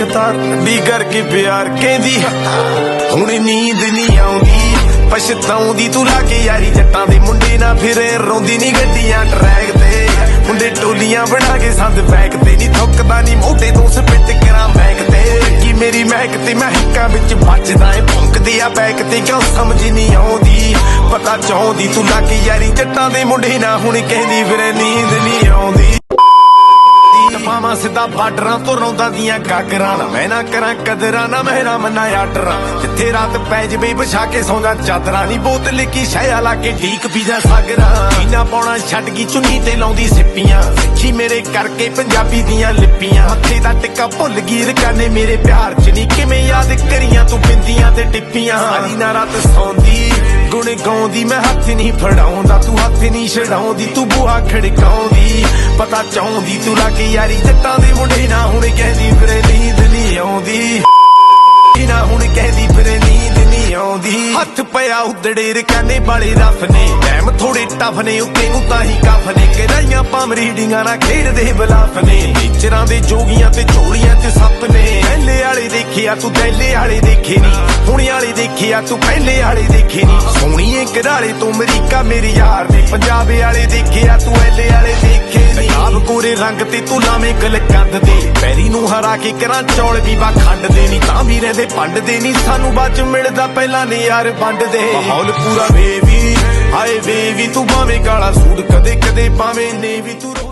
ਇੱਕ ਤਾਰ ਡੀ ਕਰਕੇ ਪਿਆਰ ਕਹਿੰਦੀ ਹੁਣ ਨੀਂਦ ਨਹੀਂ ਆਉਂਦੀ ਪਛਤਾਉਂਦੀ ਤੂੰ ਲਾ ਕੇ ਯਾਰੀ ਜੱਟਾਂ ਦੇ ਮੁੰਡੇ ਨਾ ਫਿਰੇ ਰੋਂਦੀ ਨਹੀਂ ਗੱਡੀਆਂ ਟਰੈਕ ਤੇ ਮੁੰਡੇ ਟੋਲੀਆਂ ਬਣਾ ਕੇ ਸੰਦ ਬੈਕ ਤੇ ਨਹੀਂ ਥੁੱਕਦਾ ਨਹੀਂ ਮੋਢੇ ਤੋਂ ਸਪਿੱਟ ਕਰਾਂ ਬੈਕ ਤੇ ਕੀ ਮੇਰੀ ਮਹਿਕ ਤੇ ਮਹਿਕਾਂ ਵਿੱਚ ਵੱਜਦਾ ਏ ਭੁੰਕਦੀ ਆ ਬੈਕ ਤੇ ਕਿਉਂ ਸਮਝ ਨਹੀਂ ਆਉਂਦੀ ਪਤਾ ਚਾਹੁੰਦੀ ਤੂੰ ਲਾ ਕੇ ਯਾਰੀ ਜੱਟਾਂ ਦੇ ਮੁੰਡੇ ਨਾ ਹੁਣ ਕਹਿੰਦੀ ਫਿਰੇ ਨੀਂਦ ਨਹੀਂ ਆਉਂਦੀ ਮਾਮਾ ਸਿੱਧਾ ਬਾਰਡਰਾਂ ਤੋਂ ਰੌਂਦਾ ਦੀਆਂ ਗਾਗਰਾਂ ਨਾ ਮੈਂ ਨਾ ਕਰਾਂ ਕਦਰਾਂ ਨਾ ਮੇਰਾ ਮੰਨਾ ਆਡਰਾਂ ਜਿੱਥੇ ਰਾਤ ਪੈ ਜਵੇ ਵਿਛਾ ਕੇ ਸੌਂਦਾ ਚਾਦਰਾਂ ਨਹੀਂ ਬੋਤਲ ਕੀ ਸ਼ਹਿਆ ਲਾ ਕੇ ਢੀਕ ਪੀਦਾ ਸਾਗਰਾਂ ਕੀਨਾ ਪਾਉਣਾ ਛੱਡ ਗਈ ਚੁੰਨੀ ਤੇ ਲਾਉਂਦੀ ਸਿੱਪੀਆਂ ਸਿੱਖੀ ਮੇਰੇ ਕਰਕੇ ਪੰਜਾਬੀ ਦੀਆਂ ਲਿਪੀਆਂ ਹੱਥੇ ਦਾ ਟਿੱਕਾ ਭੁੱਲ ਗਈ ਰਕਾਨੇ ਮੇਰੇ ਪਿਆਰ ਚ ਨਹੀਂ ਕਿਵੇਂ ਯਾਦ ਕਰੀਆਂ ਤੂੰ ਬਿੰਦੀਆਂ ਤੇ ਟਿੱਪੀਆਂ ਸਾਰੀ ਨਾ ਰਾਤ ਸੌਂਦੀ ਗੁਣ ਗਾਉਂਦੀ ਮੈਂ ਹੱਥ ਨਹੀਂ ਫੜਾਉਂਦਾ ਤੂੰ ਹੱਥ ਨਹੀਂ ਛਡਾਉਂਦੀ ਤੂੰ ਬੂਹਾ ਖੜਕਾਉਂਦੀ ਪਤਾ ਚਾਹੁੰਦੀ ਤੂੰ ਲਾ ਕੇ ਯਾਰੀ ਜੱਟਾਂ ਦੇ ਮੁੰਡੇ ਨਾ ਹੁਣ ਕਹਿੰਦੀ ਫਿਰੇ ਨੀਂਦ ਨਹੀਂ ਆਉਂਦੀ ਨਾ ਹੁਣ ਕਹਿੰਦੀ ਫਿਰੇ ਨੀਂਦ ਨਹੀਂ ਆਉਂਦੀ ਹੱਥ ਪਿਆ ਉਦੜੇ ਰਕਾਨੇ ਵਾਲੇ ਰਫ ਨੇ ਟਾਈਮ ਥੋੜੇ ਟਫ ਨੇ ਉੱਤੇ ਨੂੰ ਤਾਂ ਹੀ ਕਫ ਨੇ ਕਿਰਾਈਆਂ ਪਾਮ ਰੀਡਿੰਗਾਂ ਨਾਲ ਖੇਡਦੇ ਬਲਾਫ ਨੇ ਟੀਚਰਾਂ ਦੇ ਜੋਗੀਆਂ ਤੇ ਝੋਲੀਆਂ ਚ ਸੱਪ ਨੇ ਪਹਿਲੇ ਵਾਲੇ ਦੇਖਿਆ ਤੂੰ ਪਹਿਲੇ ਵਾਲੇ ਦੇਖੇ ਨਹੀਂ ਹੁਣ ਵਾਲੇ ਦੇਖਿਆ ਤੂੰ ਪਹਿਲੇ ਵਾਲੇ ਦੇਖੇ ਨਹੀਂ ਸੋਹਣੀਏ ਘਰਾਲੇ ਤੋਂ ਅਮਰੀਕਾ ਮੇਰੇ ਯਾਰ ਨੇ ਪੰਜਾਬ ਵਾਲੇ ਦੇਖਿਆ ਤੂੰ ਐਲੇ ਵਾਲੇ ਦੇਖੇ ਨਹੀਂ ਆਪ ਕੋਰੇ ਰੰਗ ਤੇ ਤੂੰ ਲਾਵੇਂ ਗਲ ਕੰਦ ਦੇ ਪੈਰੀ ਨੂੰ ਹਰਾ ਕੇ ਕਰਾਂ ਚੌਲ ਵੀ ਵਾ ਖੰਡ ਦੇ ਨਹੀਂ ਤਾਂ ਵੀ ਰਹਿੰਦੇ ਪੰਡ ਦੇ ਨਹੀਂ ਸਾਨੂੰ ਬਾਅਦ ਚ ਮਿਲਦਾ ਪਹਿਲਾਂ ਨੇ ਯਾਰ ਵੰਡ ਦੇ ਮਾਹੌਲ ਪੂਰਾ ਵੇਵੀ ਹਾਏ ਵੇਵੀ ਤੂੰ ਭਾਵੇਂ ਕਾਲਾ ਸੂਟ ਕਦੇ ਕਦੇ ਪਾਵੇਂ ਨੇ ਵੀ ਤੂੰ